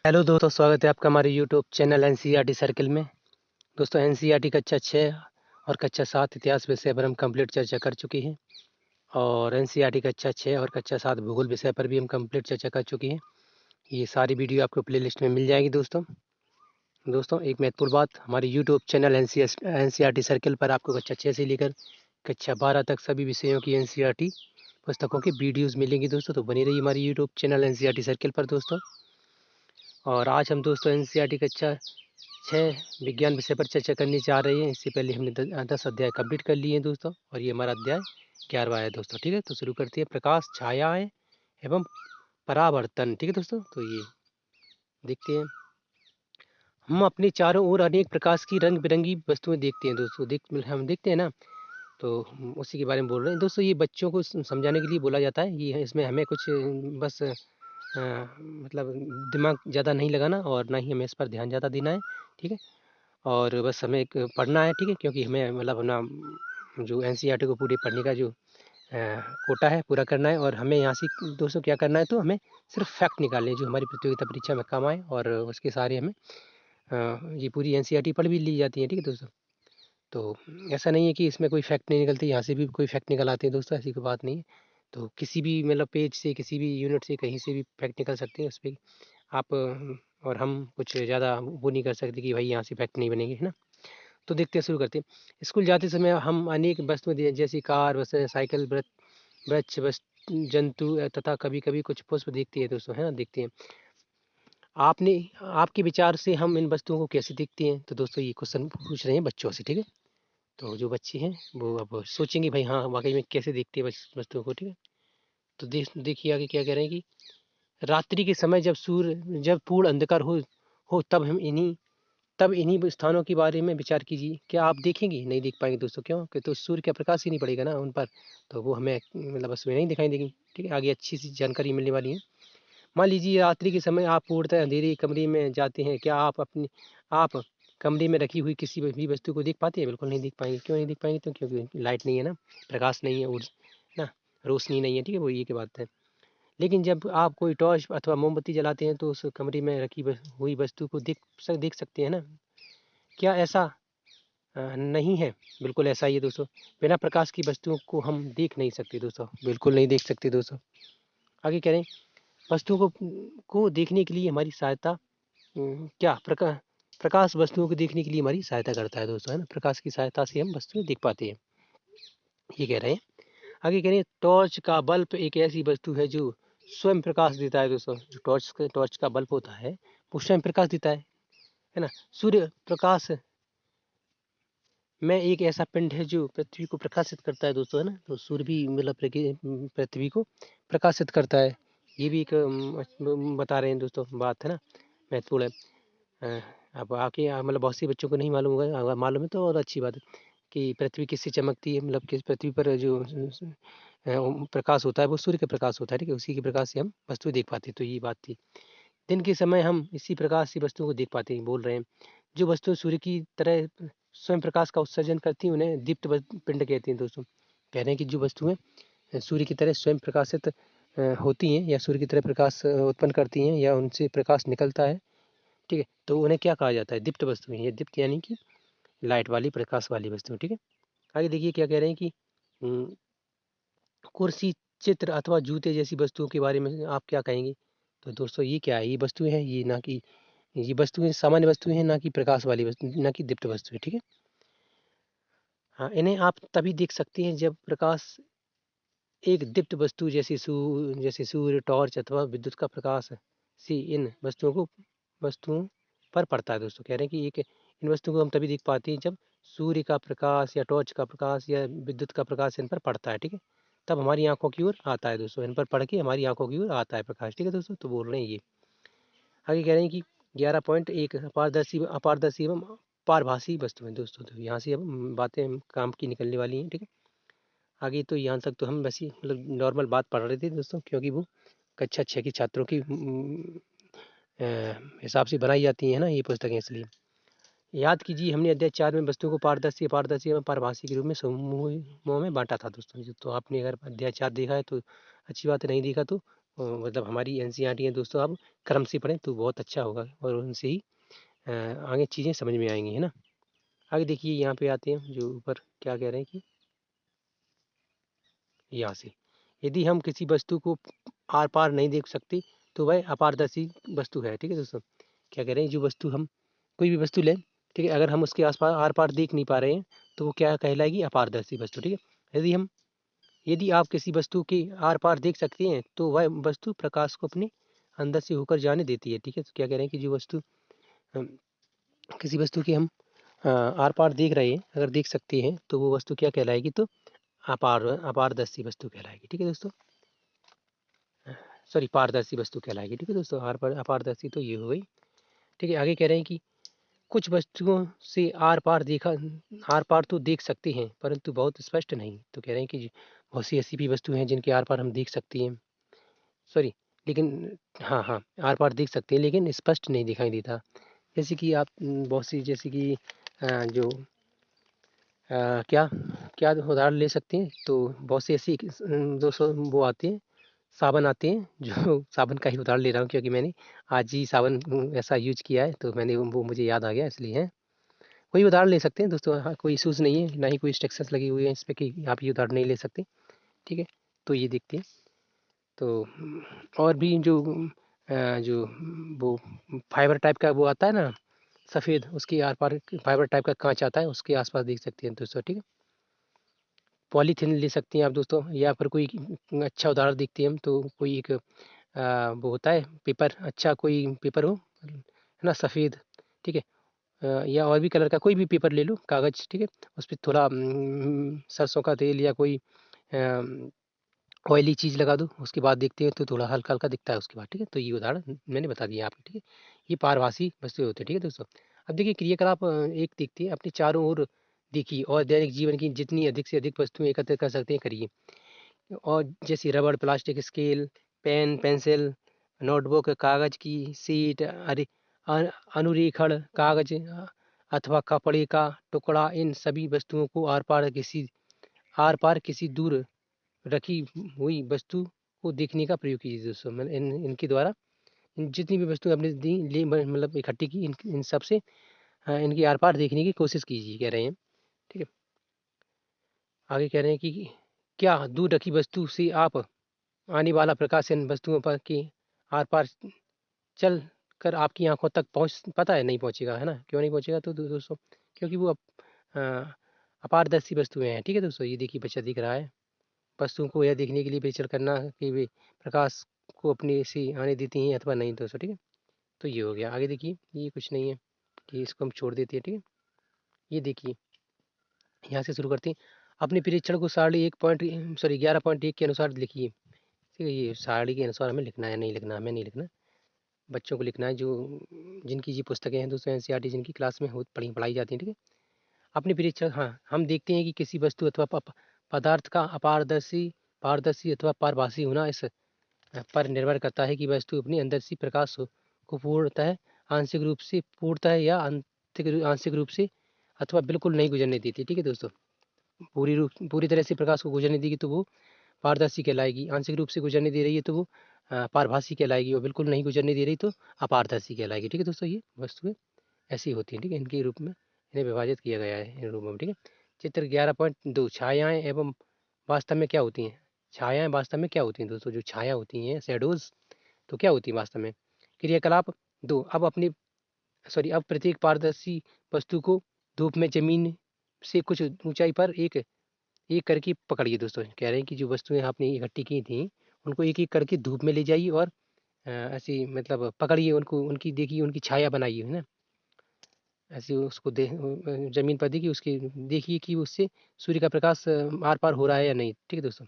Hello दोस्तों, स्वागत है आपका हमारे यूट्यूब चैनल एनसीईआरटी सर्किल में। दोस्तों, एनसीईआरटी कक्षा 6 और कक्षा 7 इतिहास विषय पर हम कंप्लीट चर्चा कर चुके हैं और एनसीईआरटी कक्षा 6 और कक्षा 7 भूगोल विषय पर भी हम कंप्लीट चर्चा कर चुके हैं। ये सारी वीडियो आपको प्लेलिस्ट में मिल जाएगी। दोस्तों एक महत्वपूर्ण बात, हमारे यूट्यूब चैनल एनसीईआरटी सर्किल पर आपको कक्षा 6 से लेकर कक्षा 12 तक सभी विषयों की एनसीईआरटी पुस्तकों की वीडियोज़ मिलेंगी दोस्तों। तो बनी रहिए हमारे यूट्यूब चैनल एनसीईआरटी सर्किल पर दोस्तों। और आज हम दोस्तों एनसीईआरटी कक्षा 6 विज्ञान विषय पर चर्चा करने जा रहे हैं। इससे पहले हमने 10 अध्याय कंप्लीट कर लिए हैं दोस्तों, और ये हमारा अध्याय 11वां है दोस्तों। ठीक है, तो शुरू करते हैं। प्रकाश, छायाएं एवं परावर्तन। ठीक है दोस्तों, तो ये देखते हैं। हम अपने चारों ओर अनेक प्रकाश की रंग बिरंगी वस्तुएं देखते हैं दोस्तों। हम देखते हैं ना, तो उसी के बारे में बोल रहे हैं दोस्तों। ये बच्चों को समझाने के लिए बोला जाता है। ये इसमें हमें कुछ बस मतलब दिमाग ज़्यादा नहीं लगाना और ना ही हमें इस पर ध्यान ज़्यादा देना है। ठीक है, और बस हमें एक पढ़ना है। ठीक है, क्योंकि हमें मतलब अपना जो एनसीईआरटी को पूरी पढ़ने का जो कोटा है पूरा करना है। और हमें यहाँ से दोस्तों क्या करना है, तो हमें सिर्फ फैक्ट निकालने हैं जो हमारी प्रतियोगिता परीक्षा में काम आए, और उसके सारे हमें ये पूरी एनसीईआरटी पढ़ भी ली जाती है। ठीक है दोस्तों, तो ऐसा नहीं है कि इसमें कोई फैक्ट नहीं निकलती, यहाँ से भी कोई फैक्ट निकल आते हैं दोस्तों, ऐसी कोई बात नहीं है। तो किसी भी मतलब पेज से, किसी भी यूनिट से, कहीं से भी फैक्ट निकल सकते हैं उस पर आप। और हम कुछ ज़्यादा वो नहीं कर सकते कि भाई यहाँ से फैक्ट नहीं बनेंगे, है ना। तो देखते हैं, शुरू करते हैं। स्कूल जाते समय हम अनेक वस्तुएं जैसे कार, बस, साइकिल, वृक्ष, जंतु तथा कभी कभी कुछ पुष्प देखते हैं दोस्तों, है ना, देखते हैं। आपने आपके विचार से हम इन वस्तुओं को कैसे देखते हैं, तो दोस्तों ये क्वेश्चन पूछ रहे हैं बच्चों से। ठीक है, तो जो बच्चे हैं वो अब सोचेंगे भाई हाँ वाकई में कैसे देखते हैं वस्तुओं को। ठीक है, तो देखिए आगे क्या कह रहे हैं कि रात्रि के समय जब पूर्ण अंधकार हो तब इन्हीं स्थानों के बारे में विचार कीजिए। क्या आप देखेंगे? नहीं देख पाएंगे दोस्तों। क्यों? कि तो सूर्य का प्रकाश ही नहीं पड़ेगा ना उन पर, तो वो हमें मतलब उसमें नहीं दिखाई देगी। ठीक है, आगे अच्छी सी जानकारी मिलने वाली है। मान लीजिए रात्रि के समय आप पूर्णतः अंधेरे कमरे में जाते हैं। क्या आप कमरे में रखी हुई किसी भी वस्तु को देख पाते हैं? बिल्कुल नहीं देख पाएंगे। क्यों नहीं देख पाएंगे? तो क्योंकि लाइट नहीं है ना, प्रकाश नहीं है, ना रोशनी नहीं है। ठीक है, वो ये की बात है। लेकिन जब आप कोई टॉर्च अथवा मोमबत्ती जलाते हैं तो उस कमरे में रखी हुई वस्तु को देख सकते हैं ना। क्या ऐसा नहीं है? बिल्कुल ऐसा ही है दोस्तों। बिना प्रकाश की वस्तुओं को हम देख नहीं सकते दोस्तों, बिल्कुल नहीं देख सकते दोस्तों। आगे कह रहे हैं, वस्तुओं को देखने के लिए हमारी सहायता क्या प्रकाश वस्तुओं को देखने के लिए हमारी सहायता करता है दोस्तों, है ना। प्रकाश की सहायता से हम वस्तुएं देख पाते हैं, ये कह रहे हैं। आगे कह रहे हैं, टॉर्च का बल्ब एक ऐसी वस्तु है जो स्वयं प्रकाश देता है दोस्तों। जो टॉर्च का बल्ब होता है वो स्वयं प्रकाश देता है ना। सूर्य प्रकाश में एक ऐसा पिंड है जो पृथ्वी को प्रकाशित करता है दोस्तों, है ना। तो सूर्य भी मतलब पृथ्वी को प्रकाशित करता है। ये भी एक बता रहे हैं दोस्तों, बात है ना, महत्वपूर्ण है। अब आके मतलब बहुत सी बच्चों को नहीं मालूम होगा, अगर मालूम है तो और अच्छी बात है कि पृथ्वी किससे चमकती है। मतलब किस पृथ्वी पर जो प्रकाश होता है वो सूर्य का प्रकाश होता है। ठीक है, उसी के प्रकाश से हम वस्तु देख पाते हैं। तो ये बात थी। दिन के समय हम इसी प्रकाश से वस्तुओं को देख पाते हैं, बोल रहे हैं। जो वस्तु सूर्य की तरह स्वयं प्रकाश का उत्सर्जन करती हैं उन्हें दीप्त पिंड कहते हैं दोस्तों। कह रहे हैं कि जो वस्तुएं सूर्य की तरह स्वयं प्रकाशित होती हैं, या सूर्य की तरह प्रकाश उत्पन्न करती हैं, या उनसे प्रकाश निकलता है, ठीक है, तो उन्हें क्या कहा जाता है? दीप्त वस्तुएं। ये दीप्त यानी कि लाइट वाली, प्रकाश वाली वस्तुएं। ठीक है, आगे देखिए क्या कह रहे हैं कि कुर्सी, चित्र अथवा जूते जैसी वस्तुओं के बारे में आप क्या कहेंगे? तो दोस्तों ये क्या है? ये वस्तुएं हैं, ये वस्तुएं सामान्य वस्तुएं हैं, ना कि प्रकाश वाली वस्तु, ना कि दीप्त वस्तुएं। ठीक है, हाँ, इन्हें आप तभी देख सकते हैं जब प्रकाश एक दीप्त वस्तु जैसे सूर्य, टॉर्च अथवा विद्युत का प्रकाश से इन वस्तुओं पर पड़ता है दोस्तों। कह रहे हैं कि एक इन वस्तुओं को हम तभी देख पाते हैं जब सूर्य का प्रकाश या टॉर्च का प्रकाश या विद्युत का प्रकाश इन पर पड़ता है। ठीक है, तब हमारी आंखों की ओर आता है दोस्तों, इन पर पड़ के हमारी आंखों की ओर आता है प्रकाश। ठीक है दोस्तों, तो बोल रहे हैं ये। आगे कह रहे हैं कि 11.1 अपारदर्शी एवं पारभासी वस्तुएं दोस्तों। तो यहाँ से अब बातें काम की निकलने वाली हैं। ठीक है, आगे तो यहाँ तक तो हम वैसे मतलब नॉर्मल बात पढ़ रहे थे दोस्तों, क्योंकि वो कक्षा 6 के छात्रों की हिसाब से बनाई जाती है ना ये पुस्तकें, इसलिए। याद कीजिए, हमने अध्याय 4 में वस्तुओं को पारदर्शी, अपारदर्शी एवं पारभासी के रूप में समूहों में बांटा था दोस्तों। तो आपने अगर अध्याय 4 देखा है तो अच्छी बात है, नहीं देखा तो मतलब हमारी एनसीईआरटी है दोस्तों, आप क्रम से पढ़ें तो बहुत अच्छा होगा और उनसे ही आगे चीज़ें समझ में आएंगी, है ना। आगे देखिए यहाँ पे आते हैं, जो ऊपर क्या कह रहे हैं कि यहाँ से यदि हम किसी वस्तु को आर पार नहीं देख सकते तो वह अपारदर्शी वस्तु है। ठीक है दोस्तों, क्या कह रहे हैं, जो वस्तु हम कोई भी वस्तु लें, ठीक है, अगर हम उसके आसपास आर पार देख नहीं पा रहे हैं तो वो क्या कहलाएगी, अपारदर्शी वस्तु। ठीक है, यदि आप किसी वस्तु के आर पार देख सकते हैं तो वह वस्तु प्रकाश को अपने अंदर से होकर जाने देती है। ठीक है, तो क्या कह रहे हैं कि जो वस्तु किसी वस्तु की हम आर पार देख रहे हैं, अगर देख सकते हैं तो वो वस्तु क्या कहलाएगी, तो अपारदर्शी वस्तु कहलाएगी। ठीक है दोस्तों, सॉरी, पारदर्शी वस्तु कहलाएगी। ठीक है दोस्तों, अपारदर्शी तो ये हो गई। ठीक है, आगे कह रहे हैं कि कुछ वस्तुओं से आर पार तो देख सकते हैं परंतु बहुत स्पष्ट नहीं। तो कह रहे हैं कि बहुत सी ऐसी भी वस्तु हैं जिनके आर पार हम देख सकते हैं, सॉरी, लेकिन हाँ हाँ, आर पार देख सकते हैं लेकिन स्पष्ट नहीं दिखाई देता। जैसे कि आप बहुत सी, जैसे कि जो क्या क्या उदाहरण ले सकते हैं, तो बहुत सी ऐसी दोस्तों वो आती हैं, साबन आते हैं, जो साबन का ही उदाहरण ले रहा हूँ क्योंकि मैंने आज ही साबन ऐसा यूज किया है, तो मैंने वो मुझे याद आ गया इसलिए है। कोई उदाहरण ले सकते हैं दोस्तों, हाँ, कोई इशूज़ नहीं है, ना ही कोई रिस्ट्रिक्शंस लगी हुई है इस पे कि आप ये उदाहरण नहीं ले सकते। ठीक है, तो ये देखते हैं। तो और भी जो वो फाइबर टाइप का वो आता है ना, सफ़ेद, उसके आर पार फाइबर टाइप का कांच आता है, उसके आसपास देख सकते हैं दोस्तों। ठीक है, पॉलीथीन ले सकते हैं आप दोस्तों, या फिर कोई अच्छा उदाहरण देखते हैं हम, तो कोई एक वो होता है पेपर, अच्छा कोई पेपर हो, है ना, सफ़ेद। ठीक है, या और भी कलर का कोई भी पेपर ले लो, कागज़। ठीक है, उस पे थोड़ा सरसों का तेल या कोई ऑयली चीज़ लगा दो, उसके बाद देखते हैं तो थोड़ा हल्का हल्का दिखता है उसके बाद। ठीक है, तो ये उदाहरण मैंने बता दिया आपको। ठीक है, ये पारभासी वस्तुएं होती है। ठीक है दोस्तों, अब देखिए क्रियाकलाप एक देखते हैं, अपने चारों ओर देखिए और दैनिक जीवन की जितनी अधिक से अधिक वस्तुएं एकत्र कर सकते हैं करिए। और जैसे रबड़, plastic, scale, pen, pencil, notebook, कागज़ की शीट, अनुरेखण कागज़ अथवा कपड़े का टुकड़ा, इन सभी वस्तुओं को आर पार किसी दूर रखी हुई वस्तु को देखने का प्रयोग कीजिए दोस्तों। मैंने इनके द्वारा जितनी भी वस्तु आपने दी ली, मतलब इकट्ठी की, इन सब से इनकी आर पार देखने की कोशिश कीजिए, कह रहे हैं। ठीक है, आगे कह रहे हैं कि क्या दूर रखी वस्तु से आप आने वाला प्रकाश इन वस्तुओं पर की आर पार चल कर आपकी आंखों तक पहुंच, पता है नहीं पहुंचेगा, है ना। क्यों नहीं पहुंचेगा, तो दोस्तों क्योंकि वो अ, अपारदर्शी वस्तुएं हैं। ठीक है दोस्तों, ये देखिए बच्चा दिख रहा है, वस्तुओं को यह देखने के लिए बेचल करना कि वे प्रकाश को अपने से आने देती हैं अथवा नहीं दोस्तों। ठीक है, तो ये हो गया। आगे देखिए, ये कुछ नहीं है कि इसको हम छोड़ देते हैं। ठीक है, ये देखिए यहाँ से शुरू करते हैं। अपने परीक्षण को सारणी 11.1 के अनुसार लिखिए। ठीक है, ये सारणी के अनुसार हमें लिखना है, नहीं लिखना, हमें नहीं लिखना, बच्चों को लिखना है, जो जिनकी ये पुस्तकें हैं दोस्तों, एनसीईआरटी जिनकी क्लास में हो पढ़ाई जाती हैं। ठीक है, अपने परीक्षण, हाँ, हम देखते हैं कि किसी वस्तु अथवा पदार्थ का पारदर्शी अथवा पारभासी होना इस पर निर्भर करता है कि वस्तु अपने अंदर से प्रकाश को पूर्णतः, पूर्णतः या आंशिक रूप से अथवा बिल्कुल नहीं गुजरने देती। ठीक है दोस्तों, पूरी तरह से प्रकाश को गुजरने देगी तो वो पारदर्शी कहलाएगी, आंशिक रूप से गुजरने दे रही है तो वो पारभासी कहलाएगी, और बिल्कुल नहीं गुजरने दे रही तो अपारदर्शी कहलाएगी। ठीक है दोस्तों, ये वस्तुएं ऐसी होती हैं। ठीक है, इनके रूप में इन्हें विभाजित किया गया है इन रूपों में। ठीक है, चित्र 11.2, छायाएं एवं वास्तव में क्या होती हैं। छायाएं वास्तव में क्या होती हैं दोस्तों, जो छाया होती हैं, शेडोज, तो क्या होती है वास्तव में। क्रियाकलाप 2, अब प्रत्येक पारदर्शी वस्तु को धूप में जमीन से कुछ ऊंचाई पर एक एक करके पकड़िए दोस्तों। कह रहे हैं कि जो वस्तुएं आपने इकट्ठी की थी उनको एक एक करके धूप में ले जाइए और ऐसी मतलब पकड़िए उनको, उनकी देखिए, उनकी छाया बनाइए, है ना। ऐसे उसको जमीन पर देखिए, उसकी देखिए कि उससे सूर्य का प्रकाश आर पार हो रहा है या नहीं। ठीक है दोस्तों,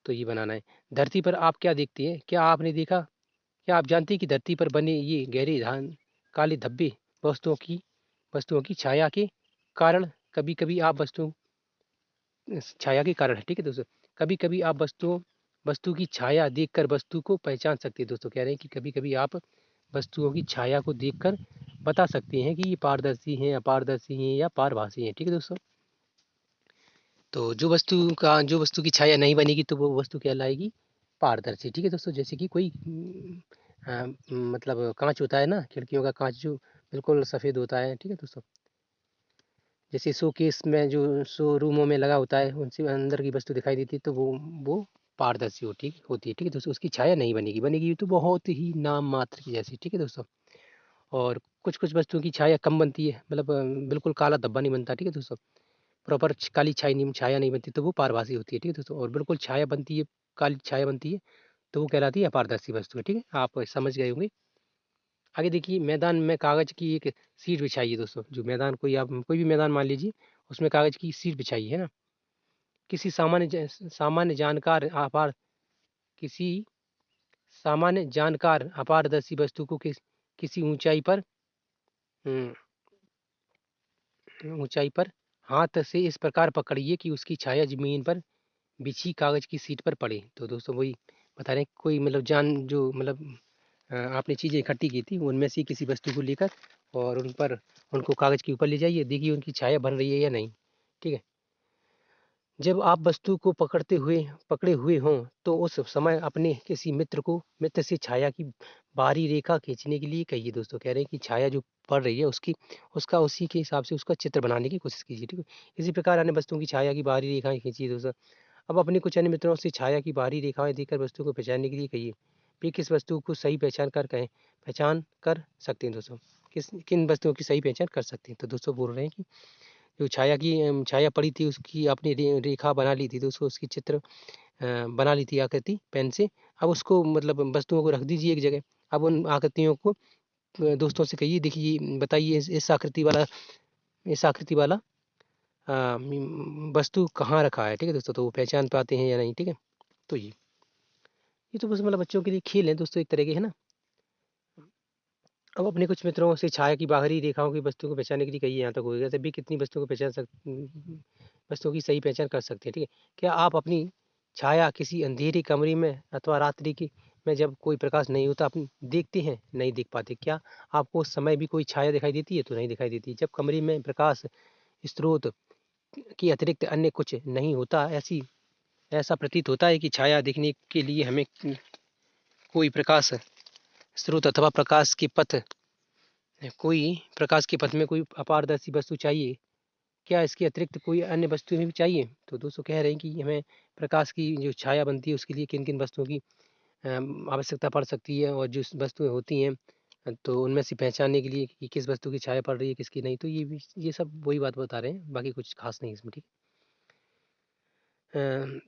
तो ये बनाना है। धरती पर आप क्या देखते हैं, क्या आप जानते हैं कि धरती पर बने ये गहरे धान काले धब्बे वस्तुओं की छाया के कारण, कभी कभी आप वस्तु छाया के कारण है। ठीक है दोस्तों, कभी कभी आप वस्तु की छाया देखकर वस्तु को पहचान सकते हैं। दोस्तों कह रहे हैं कि कभी कभी आप वस्तुओं की छाया को देखकर बता सकते हैं कि ये पारदर्शी हैं, अपारदर्शी हैं या पारभासी हैं। ठीक है दोस्तों, तो जो वस्तु की छाया नहीं बनेगी तो वो वस्तु कहलाएगी पारदर्शी। ठीक है दोस्तों, जैसे कि कोई मतलब कांच होता है ना, खिड़कियों का कांच जो बिल्कुल सफ़ेद होता है। ठीक है दोस्तों, जैसे शोकेस में जो शोरूमों में लगा होता है, उनसे अंदर की वस्तु दिखाई देती है, तो वो पारदर्शी होती है। ठीक है दोस्तों, उसकी छाया नहीं बनेगी तो बहुत ही नाम मात्र की जैसी। ठीक है दोस्तों, और कुछ कुछ वस्तुओं की छाया कम बनती है, मतलब बिल्कुल काला धब्बा नहीं बनता। ठीक है दोस्तों, प्रॉपर काली छाया नहीं बनती, तो वो पारभासी होती है। ठीक है दोस्तों, और बिल्कुल छाया बनती है, काली छाया बनती है, तो वो कहलाती है अपारदर्शी वस्तु है। ठीक है, आप समझ गए होंगे। आगे देखिए, मैदान में कागज की एक सीट बिछाई है दोस्तों। जो मैदान कोई भी मैदान मान लीजिए, उसमें कागज की सीट बिछाई है ना। किसी सामान्य जानकार किसी सामान्य जानकार अपारदर्शी वस्तु को किसी हम्म, ऊंचाई पर हाथ से इस प्रकार पकड़िए कि उसकी छाया जमीन पर बिछी कागज की सीट पर पड़े। तो दोस्तों वही बता रहे हैं, कोई मतलब आपने चीज़ें इकट्ठी की थी, उनमें से किसी वस्तु को लेकर और उनको कागज के ऊपर ले जाइए, देखिए उनकी छाया बन रही है या नहीं। ठीक है, जब आप वस्तु को पकड़े हुए हों, तो उस समय अपने किसी मित्र से छाया की बाहरी रेखा खींचने के लिए कहिए। दोस्तों कह रहे हैं कि छाया जो पड़ रही है उसका उसी के हिसाब से उसका चित्र बनाने की कोशिश कीजिए। ठीक है, इसी प्रकार अन्य वस्तुओं की छाया की बाहरी रेखाएं खींचिए दोस्तों। अब अपने कुछ अन्य मित्रों से छाया की बाहरी रेखाएं देखकर वस्तु को पहचानने के लिए कहिए। वे किस वस्तु को सही पहचान कर सकते हैं दोस्तों, किन वस्तुओं की सही पहचान कर सकते हैं। तो दोस्तों बोल रहे हैं कि जो छाया पड़ी थी, उसकी आपने रेखा बना ली थी, तो उसकी चित्र बना ली थी आकृति पेन से। अब उसको मतलब वस्तुओं को रख दीजिए एक जगह। अब उन आकृतियों को दोस्तों से कहिए, देखिए बताइए इस आकृति वाला वस्तु कहाँ रखा है। ठीक है दोस्तों, तो वो पहचान पाते हैं या नहीं। ठीक है, तो ये तो बस मतलब बच्चों के लिए खेल है दोस्तों, एक तरह के, है ना। अब अपने कुछ मित्रों से छाया की बाहरी रेखाओं की वस्तु को पहचानने के लिए कहिए। यहाँ तक हो गया, तभी कितनी वस्तुओं की सही पहचान कर सकते हैं। ठीक है, क्या आप अपनी छाया किसी अंधेरी कमरे में अथवा रात्रि की में जब कोई प्रकाश नहीं होता अपनी देखते हैं, नहीं देख पाते? क्या आपको उस समय भी कोई छाया दिखाई देती है? तो नहीं दिखाई देती। जब कमरे में प्रकाश स्रोत के अतिरिक्त अन्य कुछ नहीं होता, ऐसा प्रतीत होता है कि छाया दिखने के लिए हमें कोई प्रकाश स्रोत अथवा प्रकाश के पथ में कोई अपारदर्शी वस्तु चाहिए। क्या इसके अतिरिक्त कोई अन्य वस्तु भी चाहिए? तो दोस्तों कह रहे हैं कि हमें प्रकाश की जो छाया बनती है, उसके लिए किन किन वस्तुओं की आवश्यकता पड़ सकती है, और जो वस्तुएं होती हैं, तो उनमें से पहचानने के लिए कि किस वस्तु की छाया पड़ रही है, किसकी नहीं। तो ये सब वही बात बता रहे हैं, बाकी कुछ खास नहीं इसमें। ठीक है,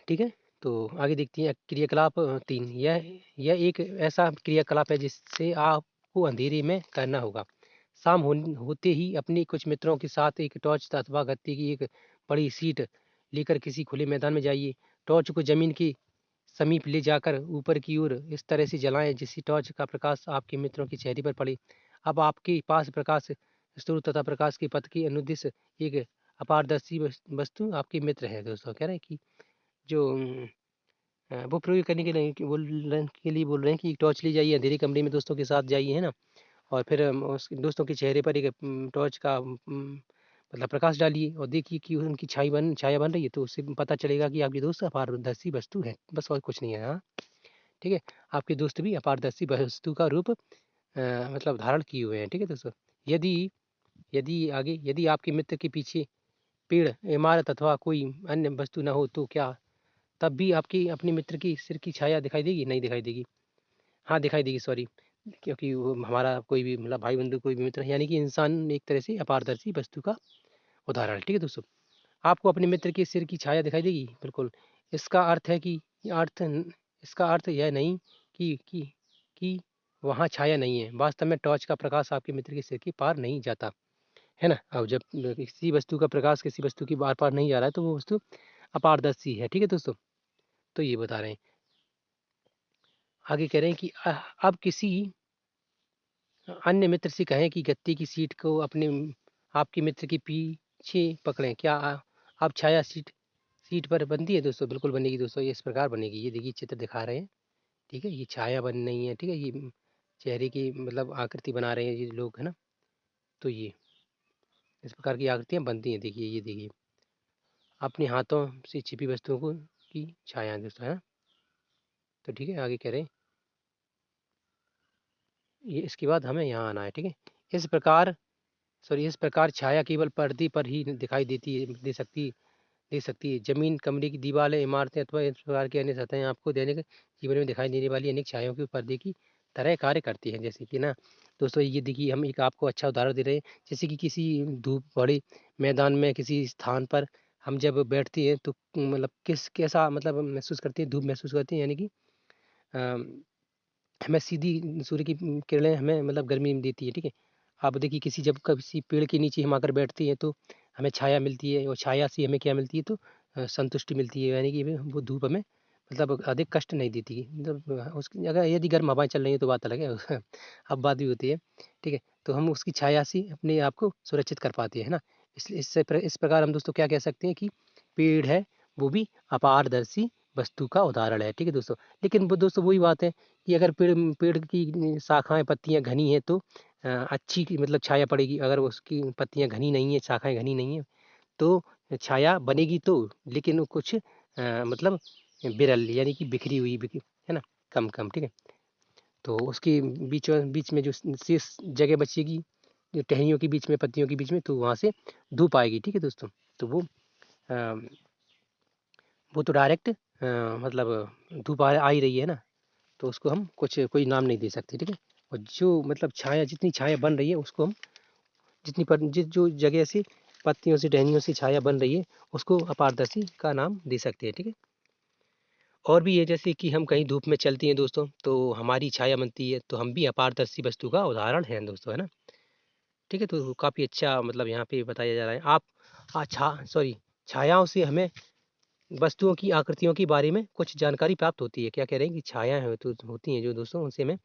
ठीक है, तो आगे देखते हैं क्रियाकलाप 3। यह एक ऐसा क्रियाकलाप है जिससे आपको अंधेरे में करना होगा। शाम होते ही अपने कुछ मित्रों के साथ एक टॉर्च अथवा गत्ते की एक बड़ी सीट लेकर किसी खुले मैदान में जाइए। टॉर्च को जमीन के समीप ले जाकर ऊपर की ओर इस तरह से जलाएं जिससे टॉर्च का प्रकाश आपके मित्रों के चेहरे पर पड़े। अब आपके पास प्रकाश स्रोत तथा प्रकाश के पथ के अनुदिश एक अपारदर्शी वस्तु आपके मित्र है। दोस्तों कह रहे हैं कि जो वो प्रयोग करने के लिए बोल रहे हैं कि टॉर्च ले जाइए, अंधेरे कमरे में दोस्तों के साथ जाइए, है ना। और फिर उस दोस्तों के चेहरे पर एक टॉर्च का मतलब प्रकाश डालिए और देखिए कि उनकी छाया बन रही है, तो उससे पता चलेगा कि आपके दोस्त अपारदर्शी वस्तु है। बस और कुछ नहीं है। हाँ, ठीक है, आपके दोस्त भी अपारदर्शी वस्तु का रूप मतलब धारण किए हुए हैं। ठीक है दोस्तों, यदि यदि आपके मित्र के पीछे पेड़, इमारत अथवा कोई अन्य वस्तु न हो, तो क्या तब भी आपकी अपने मित्र की सिर की छाया दिखाई देगी? नहीं दिखाई देगी। हाँ, दिखाई देगी, सॉरी, क्योंकि वो हमारा कोई भी मतलब भाई बंधु कोई भी मित्र है, यानी कि इंसान एक तरह से अपारदर्शी वस्तु का उदाहरण है। ठीक है दोस्तों, आपको अपने मित्र के सिर की छाया दिखाई देगी, बिल्कुल। इसका अर्थ है कि अर्थ इसका अर्थ यह नहीं कि वहाँ छाया नहीं है। वास्तव में टॉर्च का प्रकाश आपके मित्र के सिर के पार नहीं जाता, है ना। अब जब किसी वस्तु का प्रकाश किसी वस्तु की बार पार नहीं जा रहा है, तो वो वस्तु अपारदर्शी है। ठीक है दोस्तों, तो ये बता रहे हैं। आगे कह रहे हैं कि अब किसी अन्य मित्र से कहें कि गत्ते की सीट को आपके मित्र के पीछे पकड़ें। क्या आप छाया सीट पर बनती है? दोस्तों बिल्कुल बनेगी दोस्तों, ये इस प्रकार बनेगी। ये देखिए चित्र दिखा रहे हैं। ठीक है, ये छाया बन रही है। ठीक है, ये चेहरे की मतलब आकृति बना रहे हैं ये लोग, है ना। तो ये इस प्रकार की आकृतियां बनती हैं। देखिए, ये देखिए अपने हाथों से छिपी वस्तुओं को की छाया दोस्तों, है ना। तो ठीक है, आगे कह रहे हैं ये इसके बाद हमें यहाँ आना है। ठीक है, इस प्रकार छाया केवल पर्दे पर ही दिखाई दे सकती है। जमीन, कमरे की दीवारें, इमारतें अथवा इस प्रकार की अन्य सतहें आपको दैनिक जीवन में दिखाई देने वाली अनेक छायाओं के पर्दे की तरह कार्य करती हैं। जैसे कि ना दोस्तों, ये देखिए हम एक आपको अच्छा उदाहरण दे रहे हैं। जैसे कि किसी धूप भरे मैदान में किसी स्थान पर हम जब बैठते हैं तो मतलब कैसा मतलब महसूस करते हैं, धूप महसूस करते हैं, यानी कि हमें सीधी सूर्य की किरणें हमें मतलब गर्मी देती है। ठीक है, आप देखिए जब किसी पेड़ के नीचे हम आकर बैठते हैं तो हमें छाया मिलती है, और छाया से हमें क्या मिलती है, तो संतुष्टि मिलती है, यानी कि वो धूप हमें मतलब अधिक कष्ट नहीं देती है। मतलब उसकी अगर यदि गर्म हवाएं चल रही है तो बात अलग है अब बात भी होती है। ठीक है, तो हम उसकी छाया से अपने आप को सुरक्षित कर पाते हैं, है ना। इसलिए इस प्रकार हम दोस्तों क्या कह सकते हैं कि पेड़ है वो भी अपारदर्शी वस्तु का उदाहरण है। ठीक है दोस्तों, लेकिन वो दोस्तों वही बात है कि अगर पेड़ की शाखाएं पत्तियां घनी है तो अच्छी मतलब छाया पड़ेगी। अगर उसकी पत्तियां घनी नहीं है, शाखाएं घनी नहीं है, तो छाया बनेगी तो, लेकिन वो कुछ मतलब बिरल यानी कि बिखरी हुई है ना, कम कम। ठीक है, तो उसकी बीच में जो शेष जगह बचेगी, जो टहनियों के बीच में, पत्तियों के बीच में, तो वहां से धूप आएगी। ठीक है दोस्तों, तो वो तो डायरेक्ट मतलब धूप आ ही रही है ना, तो उसको हम कोई नाम नहीं दे सकते। ठीक है, और जो मतलब जितनी छाया बन रही है उसको हम जो जगह से पत्तियों से टहनियों से छाया बन रही है उसको अपारदर्शी का नाम दे सकते हैं। ठीक है, और भी है जैसे कि हम कहीं धूप में चलती हैं दोस्तों तो हमारी छाया बनती है, तो हम भी अपारदर्शी वस्तु का उदाहरण हैं दोस्तों, है ना। ठीक है, तो काफ़ी अच्छा मतलब यहाँ पे बताया जा रहा है। आप छायाओं से हमें वस्तुओं की आकृतियों के बारे में कुछ जानकारी प्राप्त होती है। क्या कह रहे हैं कि छायाएं होती हैं जो दोस्तों, उनसे हमें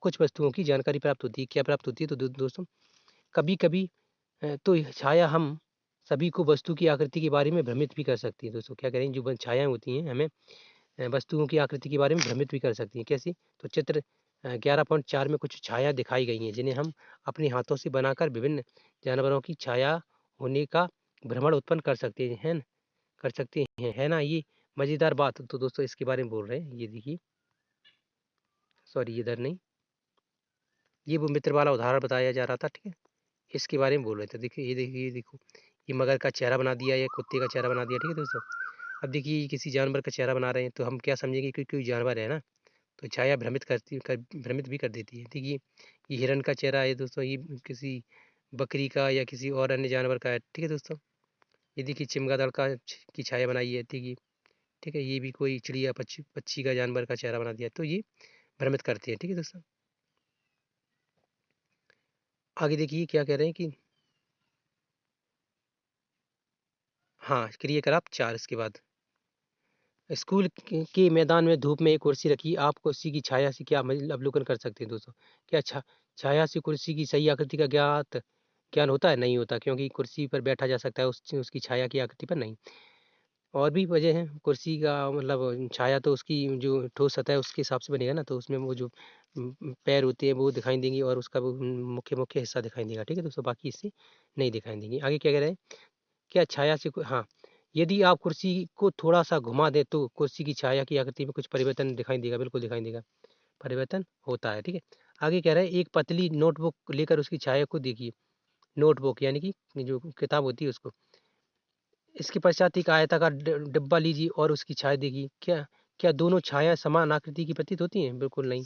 कुछ वस्तुओं की जानकारी प्राप्त होती है। क्या प्राप्त होती है, तो दोस्तों कभी कभी तो छाया हम सभी को वस्तु की आकृति के बारे में भ्रमित भी कर सकती है। दोस्तों क्या करें, जो छायाएं होती हैं हमें वस्तुओं की आकृति के बारे में भ्रमित भी कर सकती हैं। कैसी, तो चित्र 11.4 में कुछ छाया दिखाई गई हैं जिन्हें हम अपने हाथों से बनाकर विभिन्न जानवरों की छाया होने का भ्रमण उत्पन्न कर सकते हैं, है ना। ये मज़ेदार बात, तो दोस्तों इसके बारे में बोल रहे हैं। ये देखिए, सॉरी इधर नहीं, ये वो मित्र वाला उदाहरण बताया जा रहा था। ठीक है, इसके बारे में बोल रहे थे। देखिए ये देखो, ये मगर का चेहरा बना दिया, या कुत्ते का चेहरा बना दिया। ठीक है दोस्तों, अब देखिए किसी जानवर का चेहरा बना रहे हैं तो हम क्या समझेंगे कि कोई जानवर है ना, तो छाया भ्रमित भी कर देती है। देखिए ये हिरन का चेहरा है दोस्तों, ये किसी बकरी का या किसी और अन्य जानवर का है। ठीक है दोस्तों, ये देखिए चमगादड़ की छाया बनाई है। ठीक है, ये भी कोई चिड़िया पक्षी का जानवर का चेहरा बना दिया, तो ये भ्रमित करती है। ठीक है दोस्तों, आगे देखिए क्या कह रहे हैं कि हाँ, क्रियाकलाप 4 इसके बाद स्कूल के मैदान में धूप में एक कुर्सी रखी, आप कुर्सी की छाया से क्या अवलोकन कर सकते हैं दोस्तों। क्या छाया से कुर्सी की सही आकृति का ज्ञान होता है? नहीं होता, क्योंकि कुर्सी पर बैठा जा सकता है, उसकी छाया की आकृति पर नहीं। और भी वजह है, कुर्सी का मतलब छाया तो उसकी जो ठोस सतह है उसके हिसाब से बनेगा ना, तो उसमें वो जो पैर होते हैं वो दिखाई देंगे, और उसका वो मुख्य हिस्सा दिखाई देगा। ठीक है दोस्तों, बाकी इससे नहीं दिखाई देंगे। आगे क्या कह रहे हैं, क्या छाया से हाँ, यदि आप कुर्सी को थोड़ा सा घुमा दें तो कुर्सी की छाया की आकृति में कुछ परिवर्तन दिखाई देगा, बिल्कुल दिखाई देगा, परिवर्तन होता है। ठीक है, आगे कह रहे हैं एक पतली नोटबुक लेकर उसकी छाया को देखिए। नोटबुक यानी कि जो किताब होती है उसको, इसके पश्चात एक आयताकार डिब्बा लीजिए और उसकी छाया देखिए। क्या क्या दोनों छाया समान आकृति की प्रतीत होती हैं? बिल्कुल नहीं,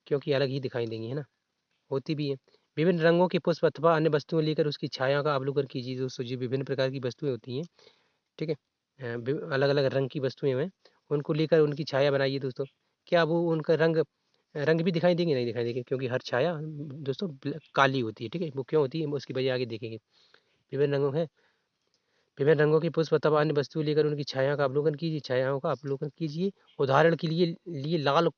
क्योंकि अलग ही दिखाई देंगी, है ना, होती भी है। विभिन्न रंगों के पुष्प अथवा अन्य वस्तुएं लेकर उसकी छाया का अवलोकन कीजिए दोस्तों। जी विभिन्न प्रकार की वस्तुएं होती हैं, ठीक है, अलग अलग रंग की वस्तुएं हैं, उनको लेकर उनकी छाया बनाइए दोस्तों। क्या वो उनका रंग रंग भी दिखाई देंगे? नहीं दिखाई देंगे, क्योंकि हर छाया दोस्तों काली होती है। ठीक है, वो क्यों होती है उसकी वजह आगे देखेंगे। विभिन्न रंगों है, विभिन्न रंगों की पुष्प अथवा अन्य वस्तुएं लेकर उनकी छाया का अवलोकन कीजिए, छायाओं का अवलोकन कीजिए। उदाहरण के लिए लाल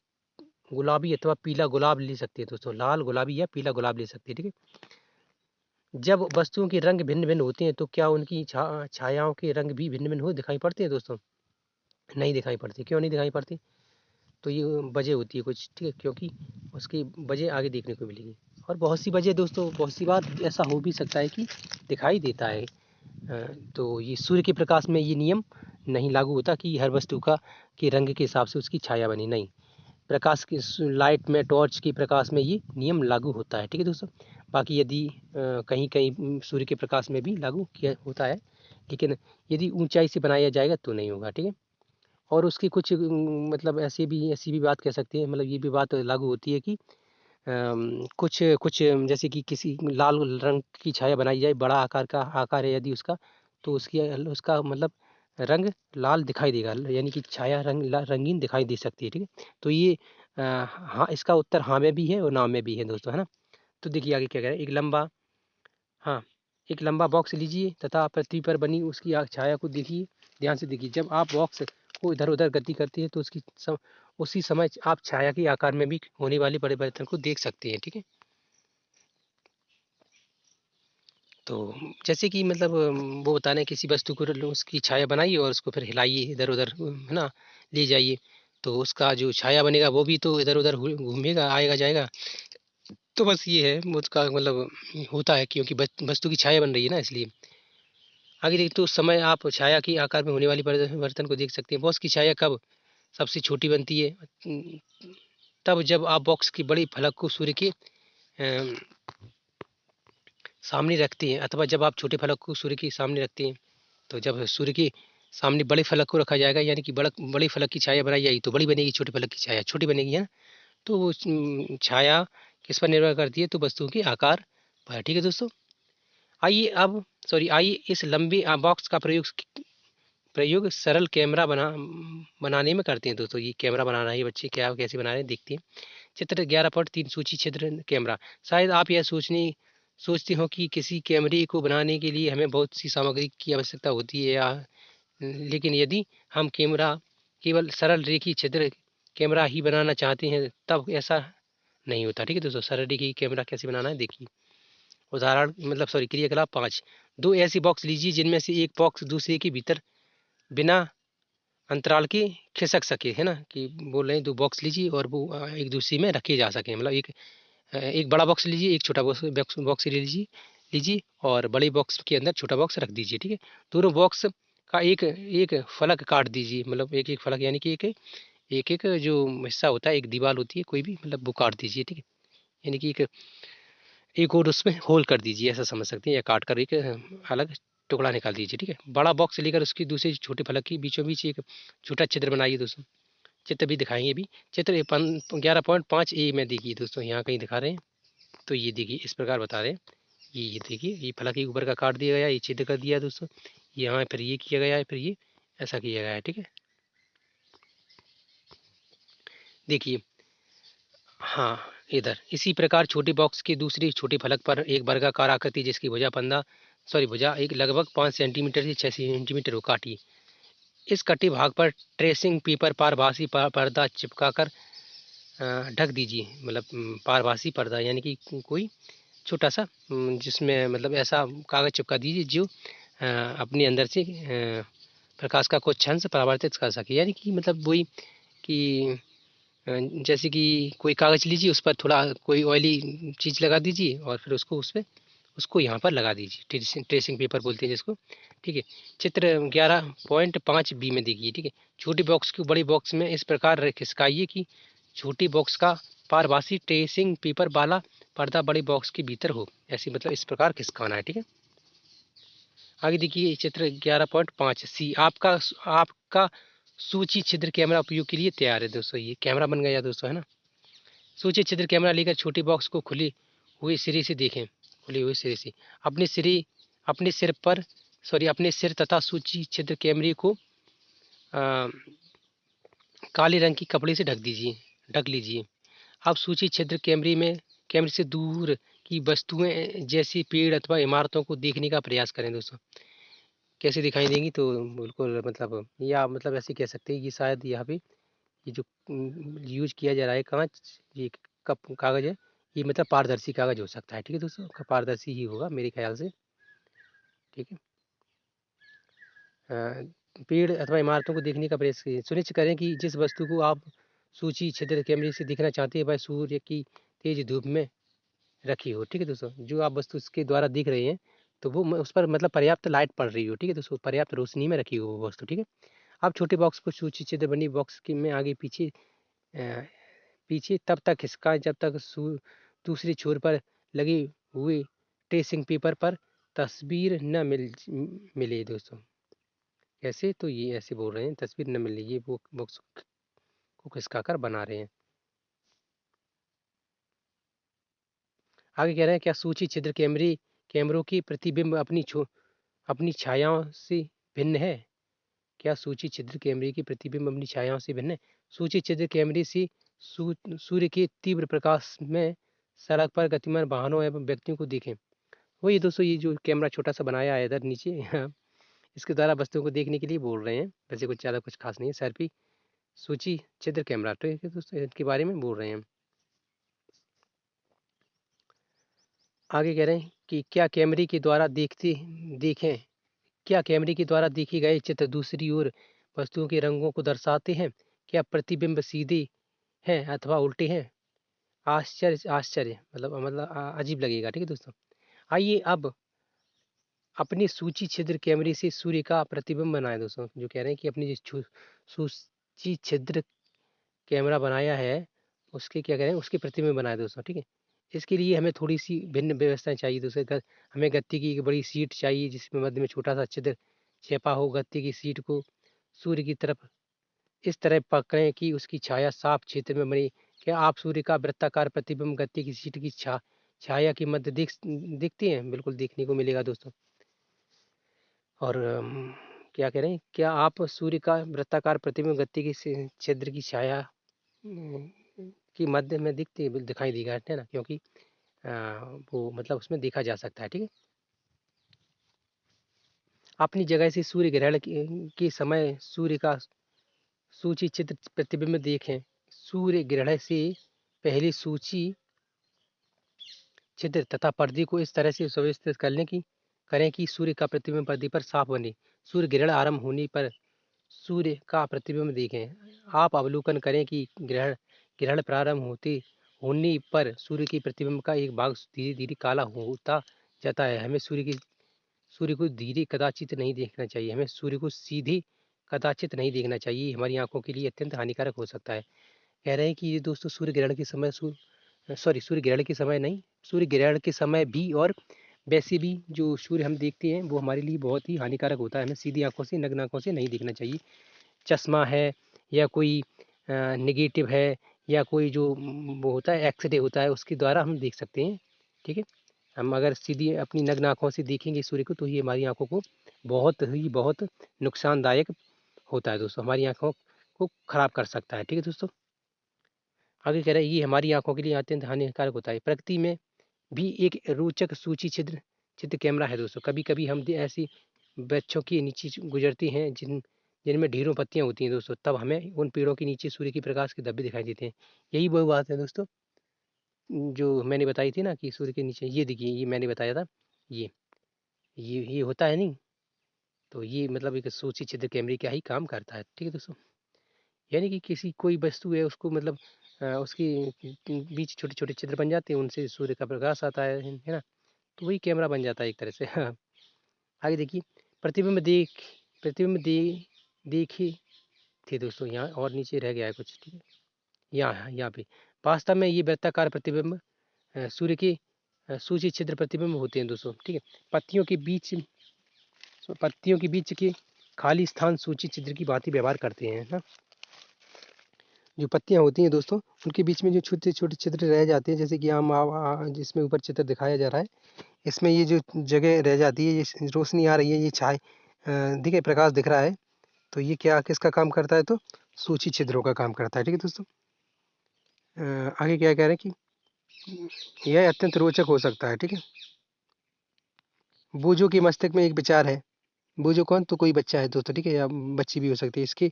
गुलाबी अथवा पीला गुलाब ले सकते हैं दोस्तों, लाल गुलाबी या पीला गुलाब ले सकते हैं। ठीक है, जब वस्तुओं के रंग भिन्न भिन्न होते हैं तो क्या उनकी छायाओं के रंग भी भिन्न भिन्न हो दिखाई पड़ते हैं दोस्तों? नहीं दिखाई पड़ती। क्यों नहीं दिखाई पड़ती? तो ये वजह होती है कुछ, ठीक है, क्योंकि उसकी वजह आगे देखने को मिलेगी। और बहुत सी वजह दोस्तों, बहुत सी बार ऐसा हो भी सकता है कि दिखाई देता है। तो ये सूर्य के प्रकाश में ये नियम नहीं लागू होता कि हर वस्तु का के रंग के हिसाब से उसकी छाया बनी, नहीं। प्रकाश की लाइट में, टॉर्च की प्रकाश में ये नियम लागू होता है। ठीक है दोस्तों, बाकी यदि कहीं कहीं सूर्य के प्रकाश में भी लागू किया होता है, लेकिन यदि ऊंचाई से बनाया जाएगा तो नहीं होगा। ठीक है, और उसकी कुछ मतलब ऐसी भी बात कह सकते हैं, मतलब ये भी बात लागू होती है कि कुछ कुछ जैसे कि किसी लाल रंग की छाया बनाई जाए, बड़ा आकार है यदि उसका, तो उसका मतलब रंग लाल दिखाई देगा, यानी कि छाया रंगीन दिखाई दे सकती है। ठीक है, तो ये हाँ, इसका उत्तर हाँ में भी है और ना में भी है दोस्तों, है ना। तो देखिए आगे क्या कह रहे हैं, हाँ, एक लंबा बॉक्स लीजिए तथा पृथ्वी पर बनी उसकी छाया को देखिए, ध्यान से देखिए। जब आप बॉक्स को इधर उधर गति करते हैं तो उसी समय आप छाया के आकार में भी होने वाले परिवर्तन को देख सकते हैं। ठीक है, तो जैसे कि मतलब वो बताना है, किसी वस्तु को उसकी छाया बनाइए और उसको फिर हिलाइए इधर उधर, है ना, ले जाइए, तो उसका जो छाया बनेगा वो भी तो इधर उधर घूमेगा, आएगा जाएगा। तो बस ये है उसका मतलब होता है, क्योंकि वस्तु की छाया बन रही है ना, इसलिए। आगे देखिए, तो उस समय आप छाया के आकार में होने वाली परिवर्तन को देख सकते हैं। बॉक्स की छाया कब सबसे छोटी बनती है? तब जब आप बॉक्स की बड़ी फलक को सूर्य के सामने रखते हैं, अथवा जब आप छोटे फलक को सूर्य के सामने रखते हैं। तो जब सूर्य के सामने बड़े फलक को रखा जाएगा, यानी कि बड़ी फलक की छाया बनाई जाएगी, तो बड़ी बनेगी, छोटे फलक की छाया छोटी बनेगी, है ना। तो वो छाया किस पर निर्भर करती है? तो वस्तुओं के आकार पर। ठीक है दोस्तों, आइए इस लंबे बॉक्स का प्रयोग सरल कैमरा बनाने में करते हैं दोस्तों। ये कैमरा बनाना है, बच्चे क्या कैसे बना रहे हैं देखते हैं। चित्र 11.3 सूची छिद्र कैमरा। शायद आप यह सोचते हो कि किसी कैमरे को बनाने के लिए हमें बहुत सी सामग्री की आवश्यकता होती है, या लेकिन यदि हम केवल सरल रेखी छिद्र कैमरा ही बनाना चाहते हैं तब ऐसा नहीं होता। ठीक है दोस्तों, सरल रेखी कैमरा कैसे बनाना है देखिए। उदाहरण मतलब क्रियाकलाप 5। दो ऐसी बॉक्स लीजिए जिनमें से एक बॉक्स दूसरे के भीतर बिना अंतराल के खिसक सके, है ना, कि बोल रहे हैं दो बॉक्स लीजिए और वो एक दूसरे में रखे जा सके, मतलब एक बड़ा बॉक्स लीजिए, एक छोटा बॉक्स बॉक्स लीजिए लीजिए और बड़े बॉक्स के अंदर छोटा बॉक्स रख दीजिए। ठीक है, दोनों बॉक्स का एक एक फलक काट दीजिए, मतलब एक एक फलक, यानी कि एक एक जो हिस्सा होता है, एक दीवार होती है कोई भी, मतलब वो काट दीजिए। ठीक है, यानी कि एक और उसमें होल कर दीजिए, ऐसा समझ सकते हैं, या काट कर एक अलग टुकड़ा निकाल दीजिए। ठीक है, बड़ा बॉक्स लेकर उसकी दूसरे छोटे फलक की बीचों बीच एक छोटा छिद्र बनाइए दोस्तों। चित्र भी दिखाएंगे अभी। चित्र 11.5 ए में देखिए दोस्तों, यहाँ कहीं दिखा रहे हैं, तो ये देखिए इस प्रकार बता रहे हैं। ये देखिए, ये फलक के ऊपर का काट दिया गया, ये छिद्र कर दिया दोस्तों, यहाँ फिर ये किया गया है, फिर ये ऐसा किया गया है। ठीक है, देखिए, हाँ, इधर इसी प्रकार छोटे बॉक्स के दूसरी छोटे फलक पर एक वर्गाकार आकृति जिसकी भुजा एक लगभग 5 सेंटीमीटर से 6 सेंटीमीटर हो काटी। इस कटे भाग पर ट्रेसिंग पेपर पारभासी पर्दा चिपकाकर ढक दीजिए, मतलब पारभासी पर्दा, यानी कि कोई छोटा सा जिसमें मतलब ऐसा कागज चिपका दीजिए जो अपने अंदर से प्रकाश का कुछ अंश परावर्तित कर सके, यानी कि मतलब वही कि जैसे कि कोई कागज लीजिए, उस पर थोड़ा कोई ऑयली चीज़ लगा दीजिए और फिर उसको यहाँ पर लगा दीजिए, ट्रेसिंग पेपर बोलते हैं जिसको। ठीक है, चित्र 11.5 बी में देखिए। ठीक है, छोटे बॉक्स को बड़े बॉक्स में इस प्रकार खिसकाइए कि छोटी बॉक्स का पारभासी ट्रेसिंग पेपर वाला पर्दा बड़े बॉक्स के भीतर हो, ऐसे मतलब इस प्रकार खिसकाना है। ठीक है, आगे देखिए चित्र 11.5 सी। आपका आपका सूची छिद्र कैमरा उपयोग के लिए तैयार है दोस्तों। ये कैमरा बन गया दोस्तों, है ना। सूची छिद्र कैमरा लेकर छोटे बॉक्स को हुए सिरे से देखें खुले हुए सिरे से अपने सिरे अपने सिर पर अपने सिर तथा सूची छिद्र कैमरे को आ, काले रंग की कपड़े से ढक लीजिए। अब सूची छिद्र कैमरे से दूर की वस्तुएं जैसे पेड़ अथवा इमारतों को देखने का प्रयास करें दोस्तों। कैसे दिखाई देंगी? तो बिल्कुल मतलब, या मतलब ऐसे कह सकते हैं कि शायद यहाँ पे ये जो यूज किया जा रहा है कांच, ये कप कागज है, ये मतलब पारदर्शी कागज हो सकता है। ठीक है दोस्तों, पारदर्शी ही होगा मेरे ख्याल से। ठीक है, पेड़ अथवा इमारतों को देखने का प्रयास कीजिए। सुनिश्चित करें कि जिस वस्तु को आप सूची छिद्र कैमरे से देखना चाहते हैं वह सूर्य की तेज धूप में रखी हो। ठीक है दोस्तों, जो आप वस्तु उसके द्वारा दिख रहे हैं तो वो उस पर मतलब पर्याप्त लाइट पड़ रही हो। ठीक है दोस्तों, पर्याप्त रोशनी में रखी हो वो वस्तु। ठीक है, आप छोटे बॉक्स को सूची छिद्र बनी बॉक्स के में आगे पीछे पीछे तब तक खिसकाएं जब तक दूसरी छोर पर लगे हुए ट्रेसिंग पेपर पर तस्वीर न मिले दोस्तों। कैसे? तो ये ऐसे बोल रहे हैं, तस्वीर न मिले, ये वो बॉक्स को खिसका कर बना रहे हैं। आगे कह रहे हैं, क्या सूची छिद्र कैमरों की प्रतिबिंब अपनी छायाओं से भिन्न है? क्या सूची छिद्र कैमरे की प्रतिबिंब अपनी छायाओं से भिन्न है? सूची छिद्र कैमरे से सूर्य के तीव्र प्रकाश में सड़क पर गतिमान वाहनों एवं व्यक्तियों को देखें। वही दोस्तों, ये जो कैमरा छोटा सा बनाया है इधर नीचे इसके द्वारा वस्तुओं को देखने के लिए बोल रहे हैं। वैसे कुछ ज़्यादा कुछ खास नहीं है, सेल्फी सूची छिद्र कैमरा, तो ये दोस्तों इनके बारे में बोल रहे हैं। आगे कह रहे हैं कि देखें क्या कैमरे के द्वारा देखे गए चित्र दूसरी ओर वस्तुओं के रंगों को दर्शाते हैं? क्या प्रतिबिंब सीधे हैं अथवा उल्टे हैं? आश्चर्य मतलब अजीब लगेगा। ठीक है दोस्तों, आइए अब अपनी सूची छिद्र कैमरे से सूर्य का प्रतिबिंब बनाए दोस्तों। जो कह रहे हैं कि अपनी जो सूची छिद्र कैमरा बनाया है उसके क्या करें, उसके प्रतिबिंब बनाए दोस्तों। ठीक है, इसके लिए हमें थोड़ी सी भिन्न व्यवस्थाएं चाहिए दोस्तों। हमें गत्ते की एक बड़ी सीट चाहिए जिसमें मध्य में छोटा सा छिद्र छेपा हो। गत्ते की सीट को सूर्य की तरफ इस तरह पकड़ें कि उसकी छाया साफ क्षेत्र में बनी। क्या आप सूर्य का वृत्ताकार प्रतिबिंब गत्ते की सीट की छाया के मध्य देखते हैं? बिल्कुल देखने को मिलेगा दोस्तों। और क्या कह रहे हैं, क्या आप सूर्य का वृत्ताकार प्रतिबिंब गत्ते की छिद्र की छाया की मध्य में दिखाई देगा, है ना? क्योंकि वो मतलब उसमें देखा जा सकता है। ठीक है, अपनी जगह से सूर्य ग्रहण के समय सूर्य का सूची चित्र प्रतिबिंब देखें। सूर्य ग्रहण से पहले सूची छिद्र तथा पर्दे को इस तरह से सुव्यवस्थित करें कि सूर्य का प्रतिबिंब पर्दे पर साफ बने। सूर्य ग्रहण आरंभ होने पर सूर्य का प्रतिबिंब देखें। आप अवलोकन करें कि ग्रहण प्रारंभ होने पर सूर्य के प्रतिबिंब का एक भाग धीरे धीरे काला होता जाता है। हमें सूर्य को धीरे कदाचित नहीं देखना चाहिए। हमें सूर्य को सीधे कदाचित नहीं देखना चाहिए, हमारी आंखों के लिए अत्यंत हानिकारक हो सकता है। कह रहे हैं कि ये दोस्तों सूर्य ग्रहण के समय सूर्य ग्रहण के समय नहीं, सूर्य ग्रहण के समय भी और वैसे भी जो सूर्य हम देखते हैं वो हमारे लिए बहुत ही हानिकारक होता है। हमें सीधी आंखों से, नग्न आंखों से नहीं देखना चाहिए। चश्मा है या कोई नेगेटिव है या कोई जो वो होता है एक्सरे होता है, उसके द्वारा हम देख सकते हैं। ठीक है, हम अगर सीधी अपनी नग्न आंखों से देखेंगे सूर्य को तो ये हमारी आंखों को बहुत नुकसानदायक होता है दोस्तों, हमारी आंखों को खराब कर सकता है। ठीक है दोस्तों, आगे कह रहे हैं ये हमारी आंखों के लिए अत्यंत हानिकारक होता है। प्रकृति में भी एक रोचक सूची चित्र कैमरा है दोस्तों। कभी कभी हम ऐसी वृक्षों के नीचे गुजरते हैं जिनमें ढेरों पत्तियां होती हैं दोस्तों, तब हमें उन पेड़ों के नीचे सूर्य के प्रकाश के धब्बे दिखाई देते हैं। यही वो बात है दोस्तों जो मैंने बताई थी ना कि सूर्य के नीचे ये देखिए, ये मैंने बताया था, ये ये होता है नहीं, तो ये मतलब एक सूची छिद्र कैमरे का ही काम करता है। ठीक है दोस्तों, यानी कि किसी कोई वस्तु है उसको मतलब उसके बीच छोटे छोटे छिद्र बन जाते हैं, उनसे सूर्य का प्रकाश आता है ना, तो वही कैमरा बन जाता है एक तरह से। हाँ, आगे देखिए, प्रतिबिंब देख प्रतिबिंब देखे थे दोस्तों, यहाँ और नीचे रह गया है कुछ। ठीक है, यहाँ पे वास्तव में ये वृत्ताकार प्रतिबिंब सूर्य के सूची छिद्र प्रतिबिंब होते हैं दोस्तों। ठीक है, पत्तियों के बीच के खाली स्थान सूची छिद्र की भांति व्यवहार करते हैं ना। जो पत्तियां होती हैं दोस्तों उनके बीच में जो छोटे छोटे छिद्र रह जाते हैं, जैसे कि हम जिसमें ऊपर चित्र दिखाया जा रहा है, इसमें ये जो जगह रह जाती है, ये रोशनी आ रही है, ये छाए दिखे प्रकाश दिख रहा है, तो ये क्या किसका काम करता है? तो सूची छिद्रों का काम करता है। ठीक है दोस्तों, आगे क्या कह रहे हैं कि यह अत्यंत रोचक हो सकता है। ठीक है, बूझो के मस्तिष्क में एक विचार है। बूझो कौन? तो कोई बच्चा है दोस्तों। ठीक है, या बच्ची भी हो सकती है इसकी।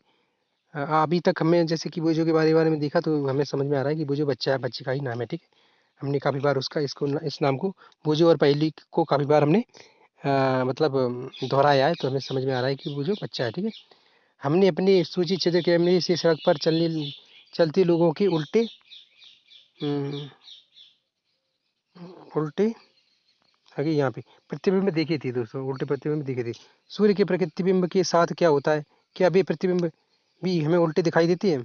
अभी तक हमने जैसे कि बूझो के बारे में देखा तो हमें समझ में आ रहा है कि बूझो बच्चा है, बच्चे का ही नाम है। ठीक है, हमने काफ़ी बार इस नाम को बूझो और पहेली को काफ़ी बार हमने मतलब दोहराया है, तो हमें समझ में आ रहा है कि बूझो बच्चा है। ठीक है, हमने अपनी सूची छिद्र कैमरे से सड़क पर चलते लोगों के उल्टे आगे यहाँ पे प्रतिबिंब देखे थे दोस्तों, उल्टे प्रतिबिंब देखे थे। सूर्य के प्रतिबिंब के साथ क्या होता है? क्या वे प्रतिबिंब भी हमें उल्टे दिखाई देते हैं?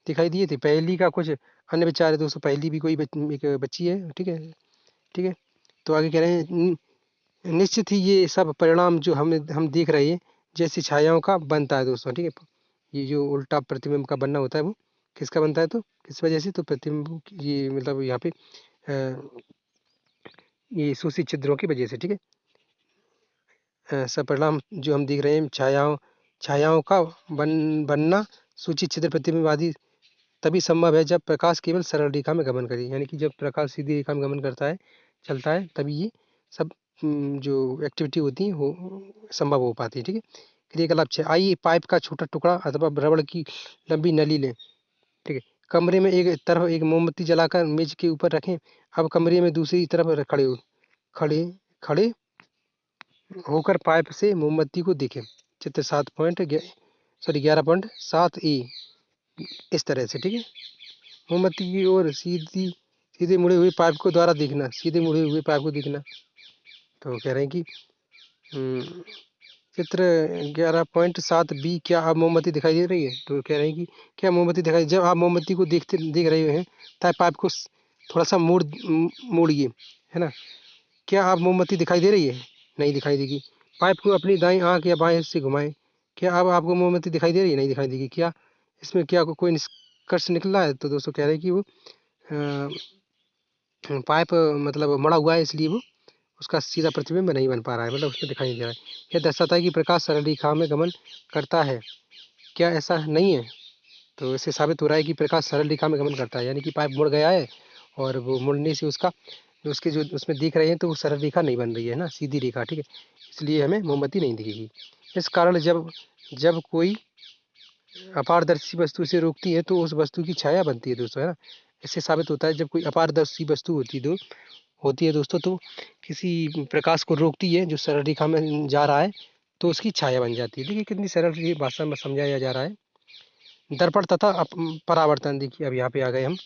दिखाई दिए थे। पहेली का कुछ अन्य विचार है दोस्तों। पहेली भी कोई एक बच्ची है, ठीक है, ठीक है। तो आगे कह रहे हैं निश्चित ही ये सब परिणाम जो हम देख रहे हैं जैसी छायाओं का बनता है दोस्तों, ठीक है। ये जो उल्टा प्रतिबिंब का बनना होता है वो किसका बनता है, तो किस वजह से, तो प्रतिबिंब ये मतलब यहाँ पे ये सूचित छिद्रों की वजह से, ठीक है। सब परिणाम जो हम देख रहे हैं छायाओं का बनना सूचित छिद्र प्रतिबिंब आदि तभी संभव है जब प्रकाश केवल सरल रेखा में गमन करे, यानी कि जब प्रकाश सीधी रेखा में गमन करता है, चलता है, तभी ये सब जो एक्टिविटी होती है वो संभव हो पाती है, ठीक है। क्रियाकलाप 6, आइए पाइप का छोटा टुकड़ा अथवा रबड़ की लंबी नली लें, ठीक है। कमरे में एक तरफ एक मोमबत्ती जलाकर मेज के ऊपर रखें। अब कमरे में दूसरी तरफ खड़े खड़े होकर पाइप से मोमबत्ती को देखें। चित्र 11.7 ए इस तरह से, ठीक है। मोमबत्ती की ओर सीधे मुड़े हुए पाइप को द्वारा देखना, सीधे मुड़े हुए पाइप को देखना। तो कह रहे हैं कि चित्र 11.7 बी, क्या आप मोमबत्ती दिखाई दे रही है? तो कह रहे हैं कि क्या मोमबत्ती दिखाई, जब आप मोमबत्ती को देख रहे हैं तब पाइप को थोड़ा सा मोड़िए, है ना। क्या आप मोमबत्ती दिखाई दे रही है? नहीं दिखाई देगी। पाइप को अपनी दाईं आंख या बाएं हिस्से घुमाएं। क्या अब आपको मोमबत्ती दिखाई दे रही है? नहीं दिखाई देगी। क्या इसमें क्या कोई निष्कर्ष निकला है? तो दोस्तों कह रहे हैं कि वो पाइप मतलब मड़ा हुआ है, इसलिए वो उसका सीधा प्रतिबिंब नहीं बन पा रहा है, मतलब उसमें दिखाई नहीं दे रहा है। यह दर्शाता है कि प्रकाश सरल रेखा में गमन करता है। क्या ऐसा नहीं है? तो इससे साबित हो रहा है कि प्रकाश सरल रेखा में गमन करता है, यानी कि पाइप मुड़ गया है और वो मुड़ने से उसका उसके जो उसमें दिख रहे हैं तो वो सरल रेखा नहीं बन रही है ना, सीधी रेखा, ठीक है। इसलिए हमें मोमबत्ती नहीं दिखेगी। इस कारण जब जब कोई अपारदर्शी वस्तु से रोकती है तो उस वस्तु की छाया बनती है दोस्तों, है ना। इससे साबित होता है जब कोई अपारदर्शी वस्तु होती है दोस्तों, तो किसी प्रकाश को रोकती है जो सरल रेखा में जा रहा है, तो उसकी छाया बन जाती है। देखिए कितनी सरल ये भाषा में समझाया जा रहा है। दर्पण तथा परावर्तन, देखिए अब यहाँ पे आ गए हम।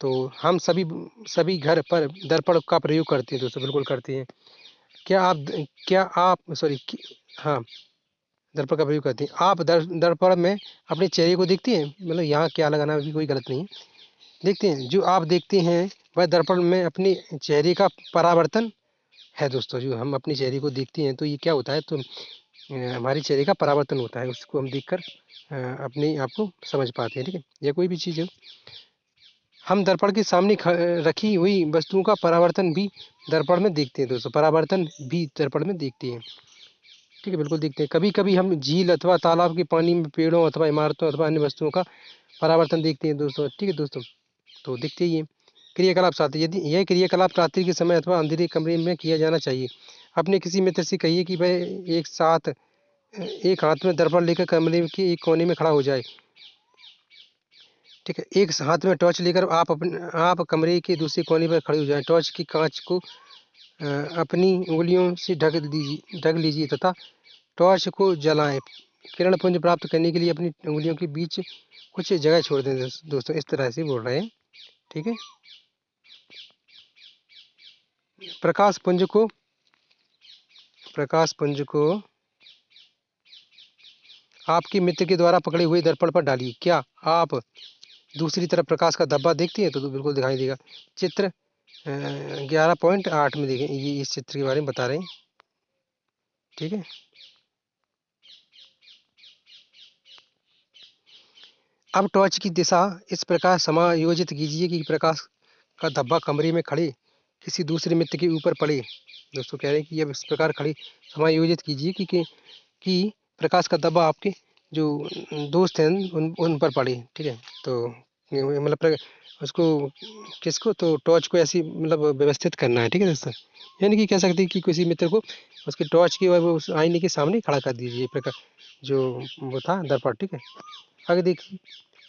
तो हम सभी घर पर दर्पण का प्रयोग करते हैं दोस्तों, बिल्कुल करते हैं। क्या आप सॉरी, हाँ, दर्पण का प्रयोग करते हैं। आप दर्पण में अपने चेहरे को देखते हैं, मतलब यहाँ क्या लगाना भी कोई गलत नहीं है। देखते हैं, जो आप देखते हैं वह दर्पण में अपने चेहरे का परावर्तन है दोस्तों। जो हम अपने चेहरे को देखते हैं तो ये क्या होता है, तो हमारे चेहरे का परावर्तन होता है, उसको हम देखकर अपने आप को समझ पाते हैं, ठीक है। या कोई भी चीज़ हो, हम दर्पण के सामने रखी हुई वस्तुओं का परावर्तन भी दर्पण में देखते हैं दोस्तों, परावर्तन भी दर्पण में देखते हैं, ठीक है, बिल्कुल देखते हैं। कभी कभी हम झील अथवा तालाब के पानी में पेड़ों अथवा इमारतों अथवा अन्य वस्तुओं का परावर्तन देखते हैं दोस्तों, ठीक है दोस्तों। तो देखते ही हैं। क्रियाकलाप 7, यदि यह क्रियाकलाप रात्रि के समय अथवा अंधेरे कमरे में किया जाना चाहिए। अपने किसी मित्र से कहिए कि वह एक हाथ में दर्पण लेकर कमरे के एक कोने में खड़ा हो जाए, ठीक है। एक हाथ में टॉर्च लेकर आप कमरे के दूसरे कोने पर खड़े हो जाएं। टॉर्च की कांच को अपनी उंगलियों से ढक लीजिए तथा टॉर्च को जलाएं। किरण पुंज प्राप्त करने के लिए अपनी उंगलियों के बीच कुछ जगह छोड़ दें दोस्तों, इस तरह से बोल रहे हैं, ठीक है। प्रकाश पुंज को आपके मित्र के द्वारा पकड़े हुए दर्पण पर डालिए। क्या आप दूसरी तरफ प्रकाश का धब्बा देखती हैं? तो बिल्कुल दिखाई देगा। चित्र 11.8 में देखें, ये इस चित्र के बारे में बता रहे हैं, ठीक है। अब टॉर्च की दिशा इस प्रकार समायोजित कीजिए कि प्रकाश का धब्बा कमरे में खड़े किसी दूसरे मित्र के ऊपर पड़े। दोस्तों कह रहे हैं कि अब इस प्रकार खड़े समायोजित कीजिए कि प्रकाश का धब्बा आपके जो दोस्त हैं उन पर पड़े, ठीक है। तो मतलब उसको किसको, तो टॉर्च को ऐसी मतलब व्यवस्थित करना है, ठीक है दोस्तों। यानी कि कह सकते हैं कि किसी मित्र को उसके टॉर्च की वो उस आईने के सामने खड़ा कर दीजिए, प्रकाश जो वो था दर्पण, ठीक है। आगे देखिए,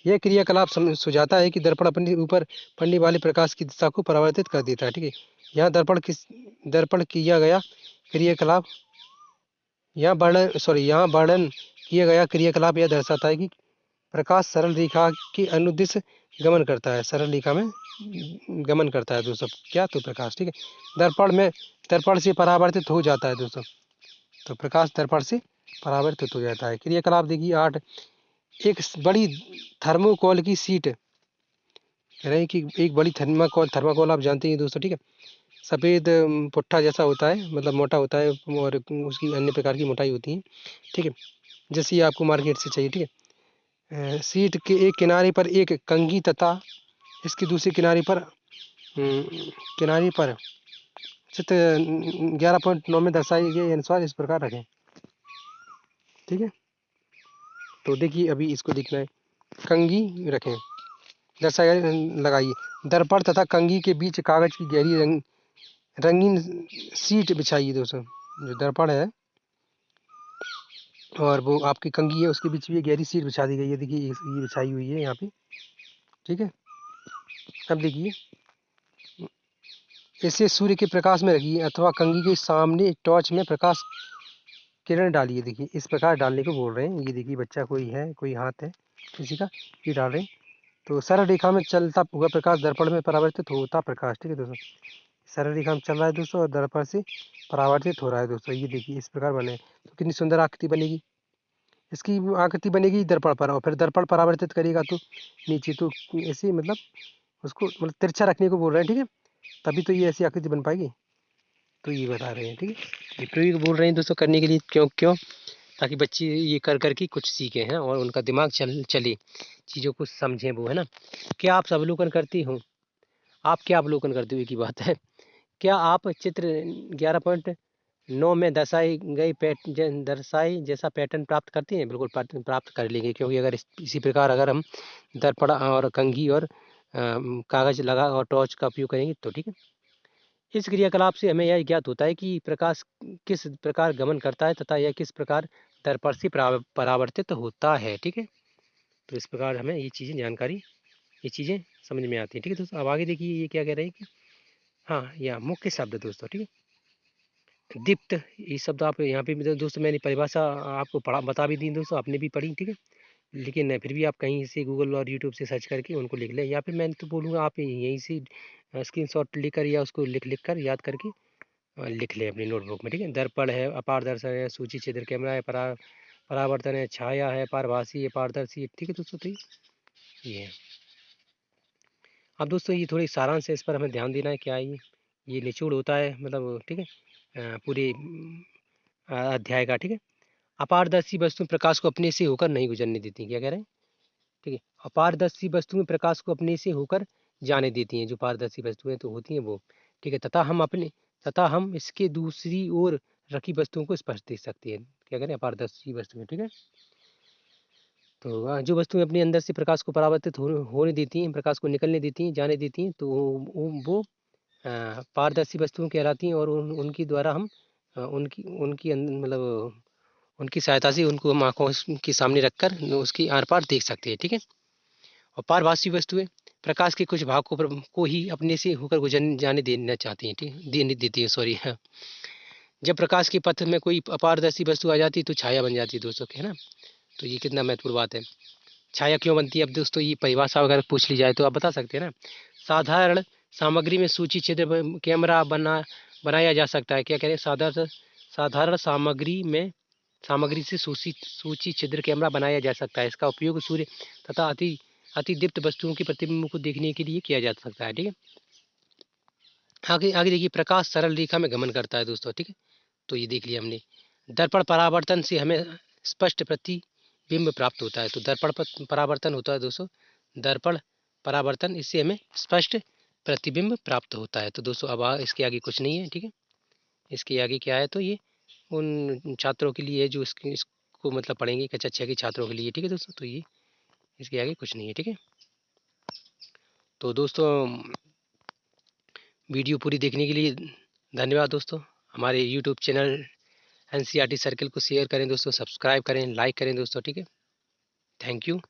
यह क्रियाकलाप सुझाता है कि दर्पण अपने ऊपर पड़ने वाले प्रकाश की दिशा को परावर्तित कर देता है, ठीक है। यहाँ दर्पण किया गया क्रियाकलाप यहाँ वर्णन किया गया क्रियाकलाप यह दर्शाता है कि प्रकाश सरल रेखा के अनुदिश गमन करता है, सरल रेखा में गमन करता है दोस्तों, क्या, तो प्रकाश, ठीक है। दर्पण से परावर्तित हो जाता है दोस्तों, तो प्रकाश दर्पण से परावर्तित हो जाता है। क्रियाकलाप देखिए 8, एक बड़ी थर्मोकोल की सीट रहे कि एक बड़ी थर्माकोल आप जानते हैं दोस्तों, ठीक है। सफ़ेद पुट्ठा जैसा होता है, मतलब मोटा होता है और उसकी अन्य प्रकार की मोटाई होती है, ठीक है। जैसे ये आपको मार्केट से चाहिए, ठीक है। सीट के एक किनारे पर एक कंघी तथा इसकी दूसरी किनारे पर चित्र 11.9 में दर्शाए गए अनुसार इस प्रकार रखें, ठीक है। तो देखिए अभी इसको देखना है, कंघी रखें, दर्शाया लगाइए। दर्पण तथा कंघी के बीच कागज की गहरी रंगीन सीट बिछाइए दोस्तों। जो दर्पण है और वो आपकी कंघी है उसके बीच भी गहरी सीट बिछा दी गई है, देखिए ये बिछाई हुई है यहाँ पे, ठीक है। अब देखिए इसे सूर्य के प्रकाश में रखिए अथवा कंघी के सामने टॉर्च में प्रकाश किरण डालिए। देखिए इस प्रकार डालने को बोल रहे हैं। ये देखिए बच्चा कोई है, कोई हाथ है किसी का, ये डाल रहे हैं। तो सरल रेखा में चलता हुआ प्रकाश दर्पण में परावर्तित होता प्रकाश, ठीक है दोस्तों। सरल रेखा में चल रहा है दोस्तों और दर्पण से परावर्तित हो रहा है दोस्तों। ये देखिए इस प्रकार बने तो कितनी सुंदर आकृति बनेगी। इसकी आकृति बनेगी दर्पण पर और फिर दर्पण परावर्तित करेगा तो नीचे, तो ऐसे मतलब उसको मतलब तिरछा रखने को बोल रहे हैं, ठीक है। तभी तो ये ऐसी आकृति बन पाएगी, तो ये बता रहे हैं, ठीक है। ये प्रयोग बोल रहे हैं दोस्तों करने के लिए, क्यों क्यों, ताकि बच्चे ये कर करके कुछ सीखे हैं और उनका दिमाग चले, चीज़ों को समझें वो, है ना। क्या आप अवलोकन करती हो, आप क्या अवलोकन करते हो की बात है। क्या आप चित्र 11.9 में दर्शाई जैसा पैटर्न प्राप्त करते हैं। बिल्कुल प्राप्त कर लेंगे, क्योंकि अगर इसी प्रकार अगर हम दर्पण और कंघी और कागज लगा और टॉर्च का उपयोग करेंगे तो, ठीक है। इस क्रियाकलाप से हमें यह ज्ञात होता है कि प्रकाश किस प्रकार गमन करता है तथा यह किस प्रकार दर्पण से परावर्तित होता है, ठीक है। तो इस प्रकार हमें ये चीज़ें जानकारी, ये चीज़ें समझ में आती हैं, ठीक है दोस्तों। अब आगे देखिए ये क्या कह रहे हैं कि हाँ, यह मुख्य शब्द दोस्तों, ठीक है। दीप्त, ये शब्द आप यहाँ पे भी दोस्तों मैंने परिभाषा आपको बता भी दी दोस्तों, आपने भी पढ़ी, ठीक है। लेकिन फिर भी आप कहीं से गूगल और यूट्यूब से सर्च करके उनको लिख लें, या फिर मैं तो बोलूँगा आप यहीं से स्क्रीनशॉट लेकर या उसको लिख कर याद करके लिख लें अपनी नोटबुक में, ठीक है। दर्पण है, अपारदर्शन है, सूची छिद्र कैमरा है, परावर्तन है, छाया है, पारभासी है, पारदर्शी है, ठीक है दोस्तों। तो ये है। अब दोस्तों ये थोड़ी सारांश है, इस पर हमें ध्यान देना है। क्या है ये निचोड़ होता है मतलब, ठीक है, पूरे अध्याय का, ठीक है। अपारदर्शी वस्तु प्रकाश को अपने से होकर नहीं गुजरने देती, क्या कह रहे हैं, ठीक है। अपारदर्शी वस्तुएं प्रकाश को अपने से होकर जाने देती हैं, जो पारदर्शी वस्तुएं तो होती हैं वो, ठीक है। तथा हम इसके दूसरी ओर रखी वस्तुओं को स्पष्ट देख सकते हैं, क्या करें, अपारदर्शी वस्तुएं, ठीक है। तो जो वस्तुएं अपने अंदर से प्रकाश को परावर्तित होने देती हैं, प्रकाश को निकलने देती हैं, जाने देती हैं, तो वो पारदर्शी वस्तुएं कहलाती हैं और उनकी द्वारा हम उनकी उनकी मतलब उनकी सहायता से उनको हम आँखों के सामने रखकर उसकी आर पार देख सकते हैं, ठीक है। और पारभासी वस्तुएं प्रकाश के कुछ भाग को ही अपने से होकर गुजर जाने देना चाहती हैं, ठीक, देने देती हैं, सॉरी, हाँ। जब प्रकाश के पथ में कोई अपारदर्शी वस्तु आ जाती है तो छाया बन जाती है दोस्तों, है ना। तो ये कितना महत्वपूर्ण बात है। छाया क्यों बनती है, अब दोस्तों ये परिभाषा अगर पूछ ली जाए तो आप बता सकते हैं ना। साधारण सामग्री में सूची छिद्र कैमरा बनाया जा सकता है, क्या कह रहे हैं, साधारण सामग्री से सूची छिद्र कैमरा बनाया जा सकता है। इसका उपयोग सूर्य तथा अति दीप्त वस्तुओं के प्रतिबिंब को देखने के लिए किया जा सकता है, ठीक है। आगे आगे देखिए, प्रकाश सरल रेखा में गमन करता है दोस्तों, ठीक है। तो ये देख लिया हमने। दर्पण परावर्तन से हमें स्पष्ट प्रतिबिंब प्राप्त होता है। तो दर्पण परावर्तन होता है दोस्तों, दर्पण परावर्तन, इससे हमें स्पष्ट प्रतिबिंब प्राप्त होता है। तो दोस्तों अब इसके आगे कुछ नहीं है, ठीक है। इसके आगे क्या है, तो ये उन छात्रों के लिए है जो इसको मतलब पढ़ेंगे, कक्षा 6 के छात्रों के लिए, ठीक है दोस्तों। तो ये इसके आगे कुछ नहीं है, ठीक है। तो दोस्तों वीडियो पूरी देखने के लिए धन्यवाद दोस्तों। हमारे यूट्यूब चैनल NCERT सर्किल को शेयर करें दोस्तों, सब्सक्राइब करें, लाइक करें दोस्तों, ठीक है। Thank you.